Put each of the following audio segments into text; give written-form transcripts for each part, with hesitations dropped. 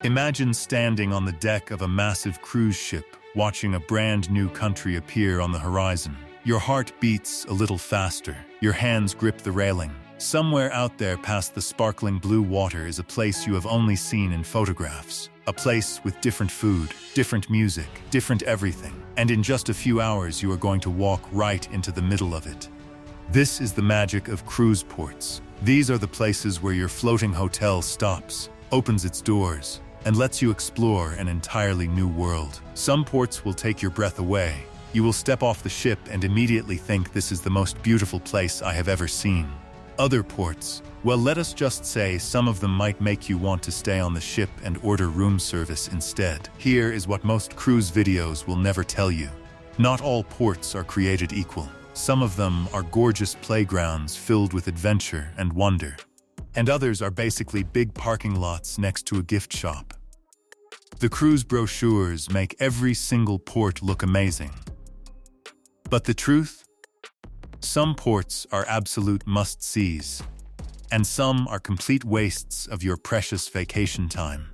Imagine standing on the deck of a massive cruise ship, watching a brand new country appear on the horizon. Your heart beats a little faster. Your hands grip the railing. Somewhere out there past the sparkling blue water is a place you have only seen in photographs. A place with different food, different music, different everything. And in just a few hours you are going to walk right into the middle of it. This is the magic of cruise ports. These are the places where your floating hotel stops, opens its doors, and lets you explore an entirely new world. Some ports will take your breath away. You will step off the ship and immediately think, this is the most beautiful place I have ever seen. Other ports, well, let us just say some of them might make you want to stay on the ship and order room service instead. Here is what most cruise videos will never tell you. Not all ports are created equal. Some of them are gorgeous playgrounds filled with adventure and wonder. And others are basically big parking lots next to a gift shop. The cruise brochures make every single port look amazing. But the truth? Some ports are absolute must-sees, and some are complete wastes of your precious vacation time.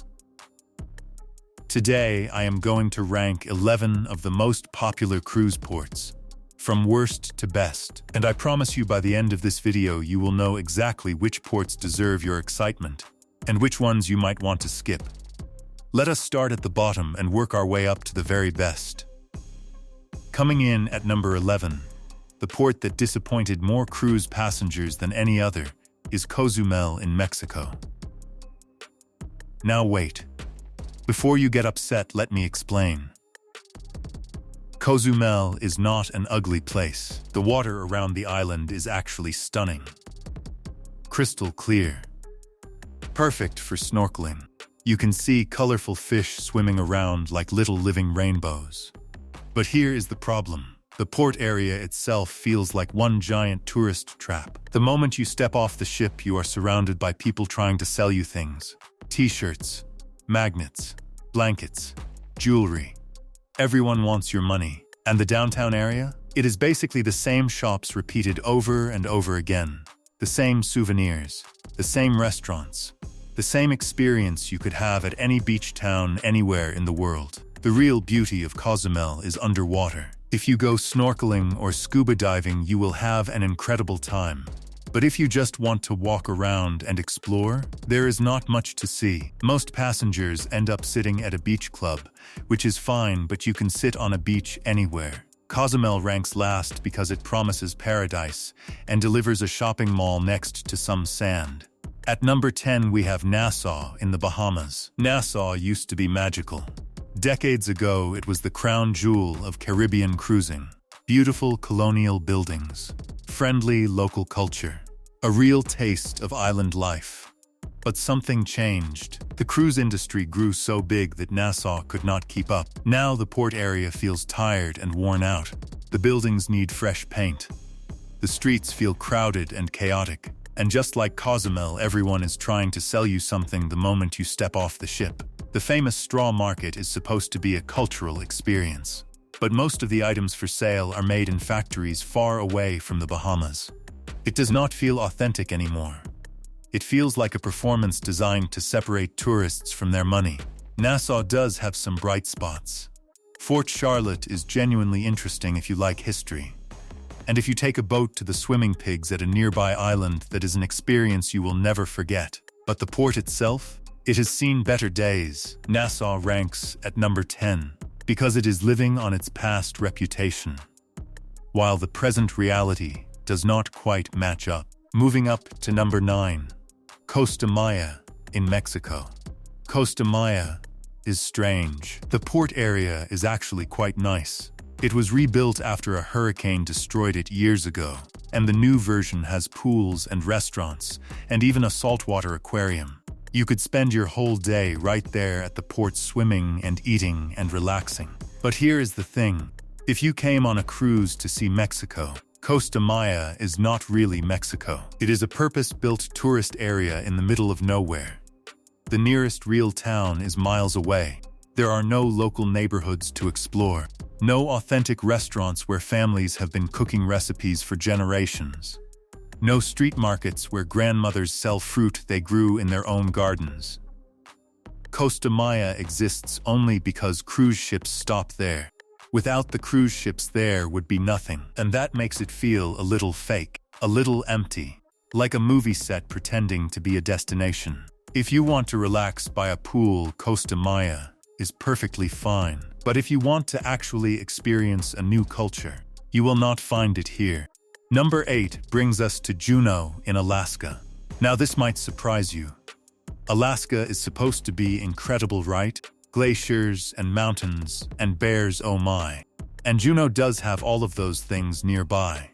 Today, I am going to rank 11 of the most popular cruise ports, from worst to best, and I promise you by the end of this video you will know exactly which ports deserve your excitement, and which ones you might want to skip. Let us start at the bottom and work our way up to the very best. Coming in at number 11, the port that disappointed more cruise passengers than any other is Cozumel in Mexico. Now wait. Before you get upset, let me explain. Cozumel is not an ugly place. The water around the island is actually stunning. Crystal clear. Perfect for snorkeling. You can see colorful fish swimming around like little living rainbows. But here is the problem. The port area itself feels like one giant tourist trap. The moment you step off the ship, you are surrounded by people trying to sell you things. T-shirts, magnets, blankets, jewelry. Everyone wants your money. And the downtown area? It is basically the same shops repeated over and over again. The same souvenirs, the same restaurants, the same experience you could have at any beach town anywhere in the world. The real beauty of Cozumel is underwater. If you go snorkeling or scuba diving, you will have an incredible time. But if you just want to walk around and explore, there is not much to see. Most passengers end up sitting at a beach club, which is fine, but you can sit on a beach anywhere. Cozumel ranks last because it promises paradise and delivers a shopping mall next to some sand. At number 10, we have Nassau in the Bahamas. Nassau used to be magical. Decades ago, it was the crown jewel of Caribbean cruising. Beautiful colonial buildings, friendly local culture, a real taste of island life. But something changed. The cruise industry grew so big that Nassau could not keep up. Now the port area feels tired and worn out. The buildings need fresh paint. The streets feel crowded and chaotic. And just like Cozumel, everyone is trying to sell you something the moment you step off the ship. The famous straw market is supposed to be a cultural experience. But most of the items for sale are made in factories far away from the Bahamas. It does not feel authentic anymore. It feels like a performance designed to separate tourists from their money. Nassau does have some bright spots. Fort Charlotte is genuinely interesting if you like history. And if you take a boat to the swimming pigs at a nearby island, that is an experience you will never forget. But the port itself? It has seen better days. Nassau ranks at number 10 because it is living on its past reputation, while the present reality does not quite match up. Moving up to number 9, Costa Maya in Mexico. Costa Maya is strange. The port area is actually quite nice. It was rebuilt after a hurricane destroyed it years ago, and the new version has pools and restaurants, and even a saltwater aquarium. You could spend your whole day right there at the port swimming and eating and relaxing. But here is the thing. If you came on a cruise to see Mexico, Costa Maya is not really Mexico. It is a purpose-built tourist area in the middle of nowhere. The nearest real town is miles away. There are no local neighborhoods to explore. No authentic restaurants where families have been cooking recipes for generations. No street markets where grandmothers sell fruit they grew in their own gardens. Costa Maya exists only because cruise ships stop there. Without the cruise ships, there would be nothing, and that makes it feel a little fake, a little empty, like a movie set pretending to be a destination. If you want to relax by a pool, Costa Maya is perfectly fine. But if you want to actually experience a new culture, you will not find it here. Number 8 brings us to Juneau in Alaska. Now this might surprise you. Alaska is supposed to be incredible, right? Glaciers and mountains and bears, oh my. And Juneau does have all of those things nearby.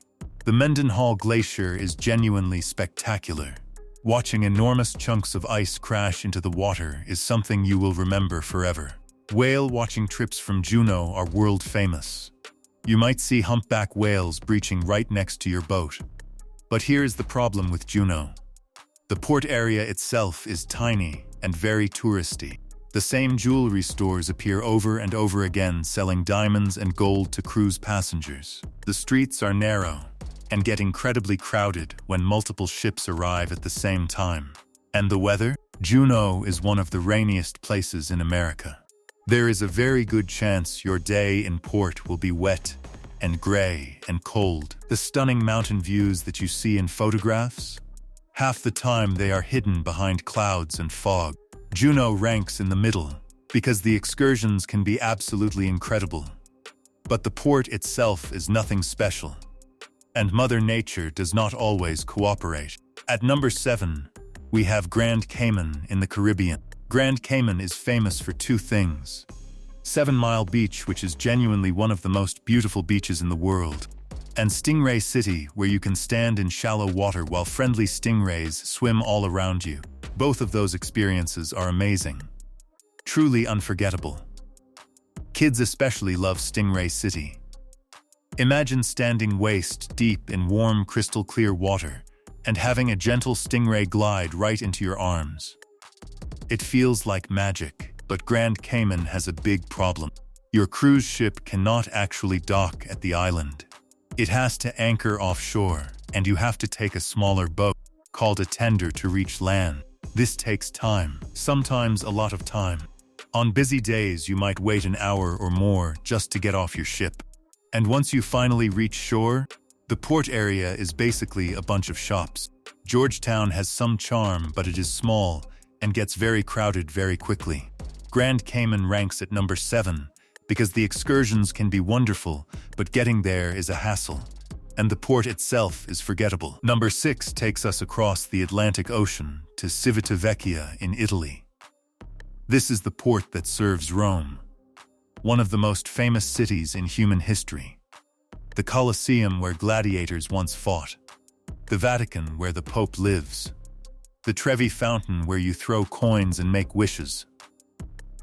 The Mendenhall Glacier is genuinely spectacular. Watching enormous chunks of ice crash into the water is something you will remember forever. Whale watching trips from Juneau are world famous. You might see humpback whales breaching right next to your boat. But here is the problem with Juneau. The port area itself is tiny and very touristy. The same jewelry stores appear over and over again, selling diamonds and gold to cruise passengers. The streets are narrow and get incredibly crowded when multiple ships arrive at the same time. And the weather? Juneau is one of the rainiest places in America. There is a very good chance your day in port will be wet and gray and cold. The stunning mountain views that you see in photographs, half the time they are hidden behind clouds and fog. Juneau ranks in the middle because the excursions can be absolutely incredible. But the port itself is nothing special. And Mother Nature does not always cooperate. At number 7, we have Grand Cayman in the Caribbean. Grand Cayman is famous for two things: 7 Mile Beach, which is genuinely one of the most beautiful beaches in the world, and Stingray City, where you can stand in shallow water while friendly stingrays swim all around you. Both of those experiences are amazing. Truly unforgettable. Kids especially love Stingray City. Imagine standing waist deep in warm, crystal clear water and having a gentle stingray glide right into your arms. It feels like magic, but Grand Cayman has a big problem. Your cruise ship cannot actually dock at the island. It has to anchor offshore, and you have to take a smaller boat, called a tender, to reach land. This takes time, sometimes a lot of time. On busy days, you might wait an hour or more just to get off your ship. And once you finally reach shore, the port area is basically a bunch of shops. Georgetown has some charm, but it is small and gets very crowded very quickly. Grand Cayman ranks at number 7 because the excursions can be wonderful, but getting there is a hassle, and the port itself is forgettable. Number 6 takes us across the Atlantic Ocean to Civitavecchia in Italy. This is the port that serves Rome, one of the most famous cities in human history. The Colosseum, where gladiators once fought. The Vatican, where the Pope lives. The Trevi Fountain, where you throw coins and make wishes.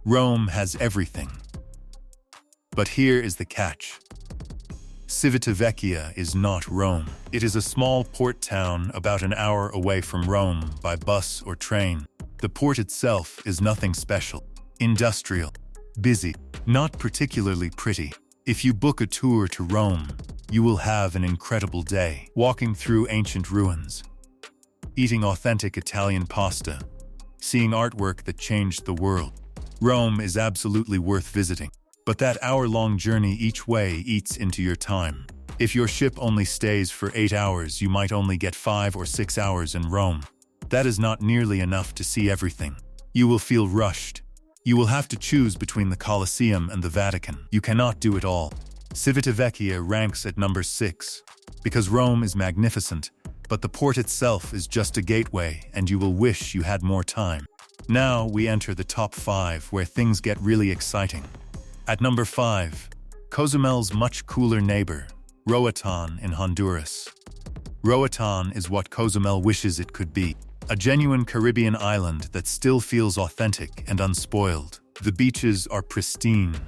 Rome has everything. But here is the catch. Civitavecchia is not Rome. It is a small port town about an hour away from Rome by bus or train. The port itself is nothing special. Industrial. Busy. Not particularly pretty. If you book a tour to Rome, you will have an incredible day, walking through ancient ruins, eating authentic Italian pasta, seeing artwork that changed the world. Rome is absolutely worth visiting, but that hour-long journey each way eats into your time. If your ship only stays for 8 hours, you might only get 5 or 6 hours in Rome. That is not nearly enough to see everything. You will feel rushed. You will have to choose between the Colosseum and the Vatican. You cannot do it all. Civitavecchia ranks at number 6 because Rome is magnificent, but the port itself is just a gateway and you will wish you had more time. Now we enter the top 5 where things get really exciting. At number 5, Cozumel's much cooler neighbor, Roatan in Honduras. Roatan is what Cozumel wishes it could be. A genuine Caribbean island that still feels authentic and unspoiled. The beaches are pristine.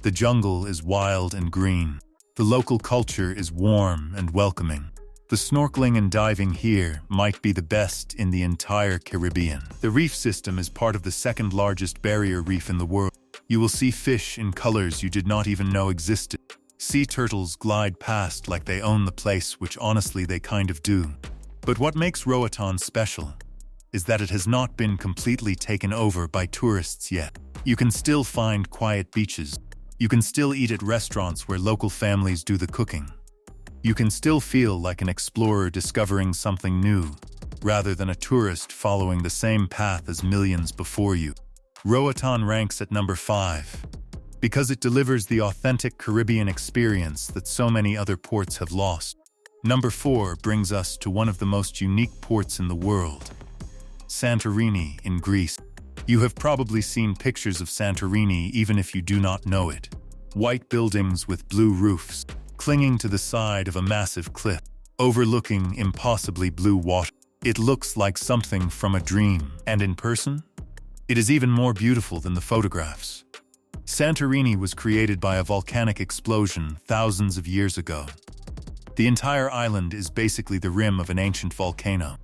The jungle is wild and green. The local culture is warm and welcoming. The snorkeling and diving here might be the best in the entire Caribbean. The reef system is part of the second largest barrier reef in the world. You will see fish in colors you did not even know existed. Sea turtles glide past like they own the place, which honestly they kind of do. But what makes Roatan special is that it has not been completely taken over by tourists yet. You can still find quiet beaches. You can still eat at restaurants where local families do the cooking. You can still feel like an explorer discovering something new, rather than a tourist following the same path as millions before you. Roatan ranks at number 5, because it delivers the authentic Caribbean experience that so many other ports have lost. Number 4 brings us to one of the most unique ports in the world, Santorini in Greece. You have probably seen pictures of Santorini even if you do not know it. White buildings with blue roofs, clinging to the side of a massive cliff, overlooking impossibly blue water. It looks like something from a dream, and in person, it is even more beautiful than the photographs. Santorini was created by a volcanic explosion thousands of years ago. The entire island is basically the rim of an ancient volcano.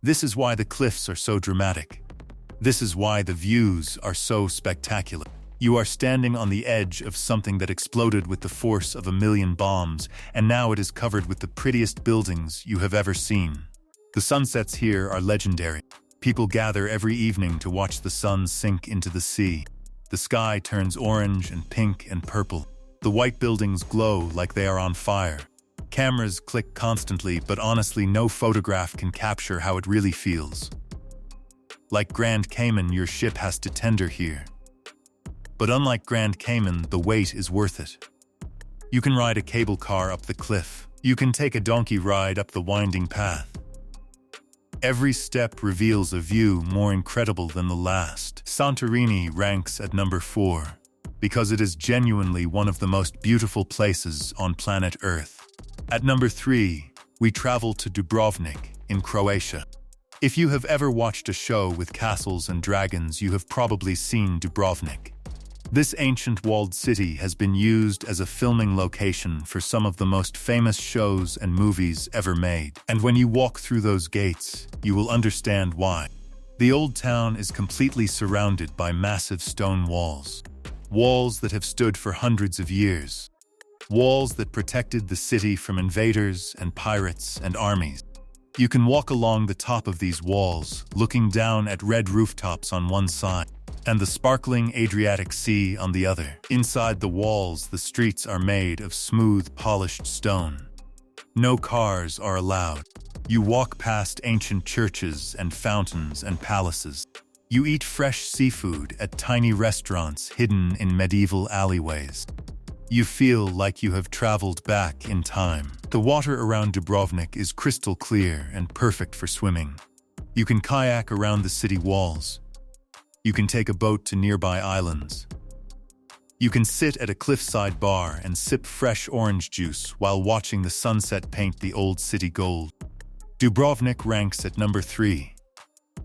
This is why the cliffs are so dramatic. This is why the views are so spectacular. You are standing on the edge of something that exploded with the force of 1,000,000 bombs, and now it is covered with the prettiest buildings you have ever seen. The sunsets here are legendary. People gather every evening to watch the sun sink into the sea. The sky turns orange and pink and purple. The white buildings glow like they are on fire. Cameras click constantly, but honestly, no photograph can capture how it really feels. Like Grand Cayman, your ship has to tender here. But unlike Grand Cayman, the wait is worth it. You can ride a cable car up the cliff. You can take a donkey ride up the winding path. Every step reveals a view more incredible than the last. Santorini ranks at number 4, because it is genuinely one of the most beautiful places on planet Earth. At number 3, we travel to Dubrovnik in Croatia. If you have ever watched a show with castles and dragons, you have probably seen Dubrovnik. This ancient walled city has been used as a filming location for some of the most famous shows and movies ever made. And when you walk through those gates, you will understand why. The old town is completely surrounded by massive stone walls. Walls that have stood for hundreds of years. Walls that protected the city from invaders and pirates and armies. You can walk along the top of these walls, looking down at red rooftops on one side and the sparkling Adriatic Sea on the other. Inside the walls, the streets are made of smooth, polished stone. No cars are allowed. You walk past ancient churches and fountains and palaces. You eat fresh seafood at tiny restaurants hidden in medieval alleyways. You feel like you have traveled back in time. The water around Dubrovnik is crystal clear and perfect for swimming. You can kayak around the city walls. You can take a boat to nearby islands. You can sit at a cliffside bar and sip fresh orange juice while watching the sunset paint the old city gold. Dubrovnik ranks at number 3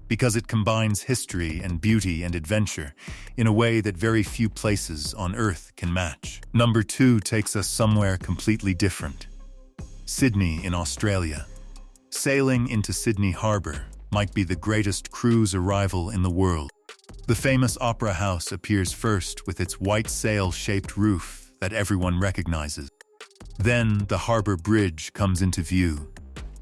because it combines history and beauty and adventure in a way that very few places on Earth can match. Number 2 takes us somewhere completely different. Sydney in Australia. Sailing into Sydney Harbour might be the greatest cruise arrival in the world. The famous Opera House appears first with its white sail-shaped roof that everyone recognizes. Then the harbour bridge comes into view,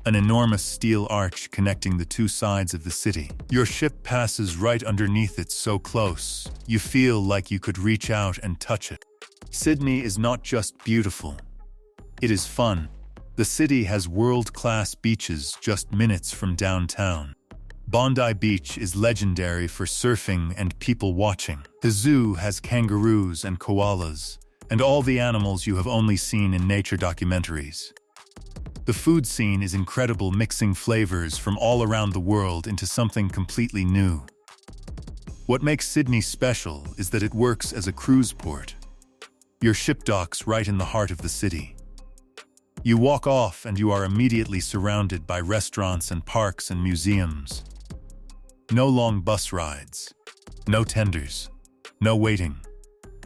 an enormous steel arch connecting the two sides of the city. Your ship passes right underneath it so close, you feel like you could reach out and touch it. Sydney is not just beautiful, it is fun. The city has world-class beaches just minutes from downtown. Bondi Beach is legendary for surfing and people watching. The zoo has kangaroos and koalas, and all the animals you have only seen in nature documentaries. The food scene is incredible, mixing flavors from all around the world into something completely new. What makes Sydney special is that it works as a cruise port. Your ship docks right in the heart of the city. You walk off and you are immediately surrounded by restaurants and parks and museums. No long bus rides, no tenders, no waiting.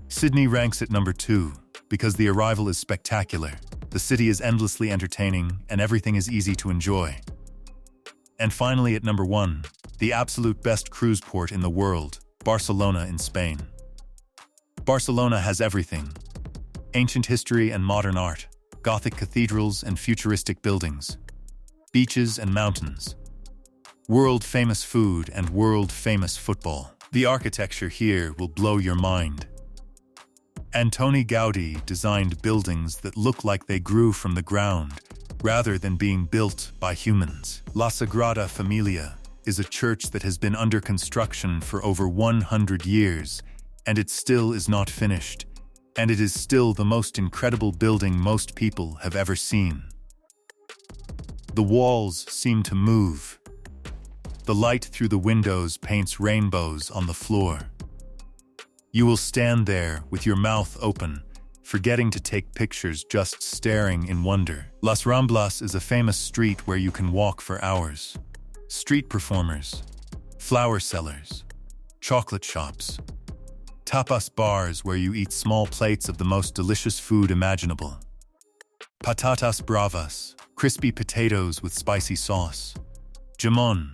Sydney ranks at number 2 because the arrival is spectacular, the city is endlessly entertaining, and everything is easy to enjoy. And finally at number 1, the absolute best cruise port in the world, Barcelona in Spain. Barcelona has everything: ancient history and modern art, Gothic cathedrals and futuristic buildings, beaches and mountains. World-famous food and world-famous football. The architecture here will blow your mind. Antoni Gaudí designed buildings that look like they grew from the ground, rather than being built by humans. La Sagrada Familia is a church that has been under construction for over 100 years, and it still is not finished, and it is still the most incredible building most people have ever seen. The walls seem to move. The light through the windows paints rainbows on the floor. You will stand there with your mouth open, forgetting to take pictures, just staring in wonder. Las Ramblas is a famous street where you can walk for hours. Street performers, flower sellers, chocolate shops, tapas bars where you eat small plates of the most delicious food imaginable. Patatas bravas, crispy potatoes with spicy sauce. Jamon,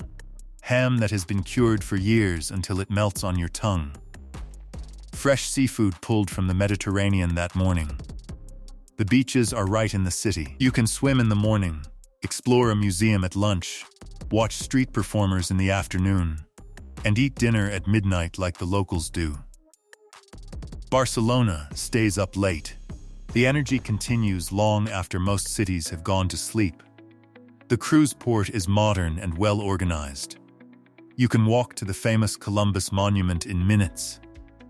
ham that has been cured for years until it melts on your tongue. Fresh seafood pulled from the Mediterranean that morning. The beaches are right in the city. You can swim in the morning, explore a museum at lunch, watch street performers in the afternoon, and eat dinner at midnight like the locals do. Barcelona stays up late. The energy continues long after most cities have gone to sleep. The cruise port is modern and well organized. You can walk to the famous Columbus Monument in minutes.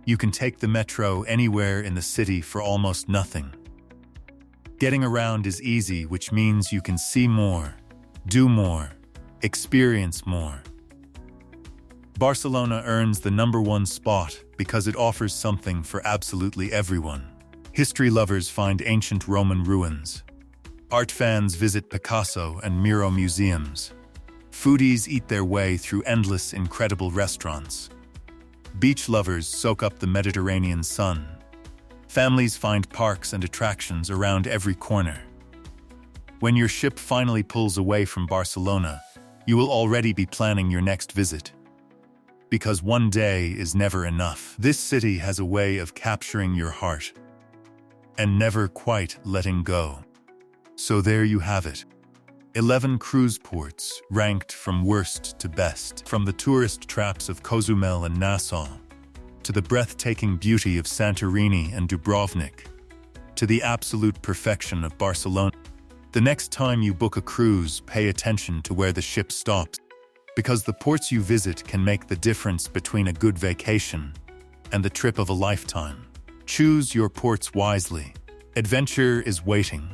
You can take the metro anywhere in the city for almost nothing. Getting around is easy, which means you can see more, do more, experience more. Barcelona earns the #1 spot because it offers something for absolutely everyone. History lovers find ancient Roman ruins. Art fans visit Picasso and Miro museums. Foodies eat their way through endless, incredible restaurants. Beach lovers soak up the Mediterranean sun. Families find parks and attractions around every corner. When your ship finally pulls away from Barcelona, you will already be planning your next visit. Because one day is never enough. This city has a way of capturing your heart and never quite letting go. So there you have it. 11 cruise ports ranked from worst to best, from the tourist traps of Cozumel and Nassau, to the breathtaking beauty of Santorini and Dubrovnik, to the absolute perfection of Barcelona. The next time you book a cruise, pay attention to where the ship stops, because the ports you visit can make the difference between a good vacation and the trip of a lifetime. Choose your ports wisely. Adventure is waiting.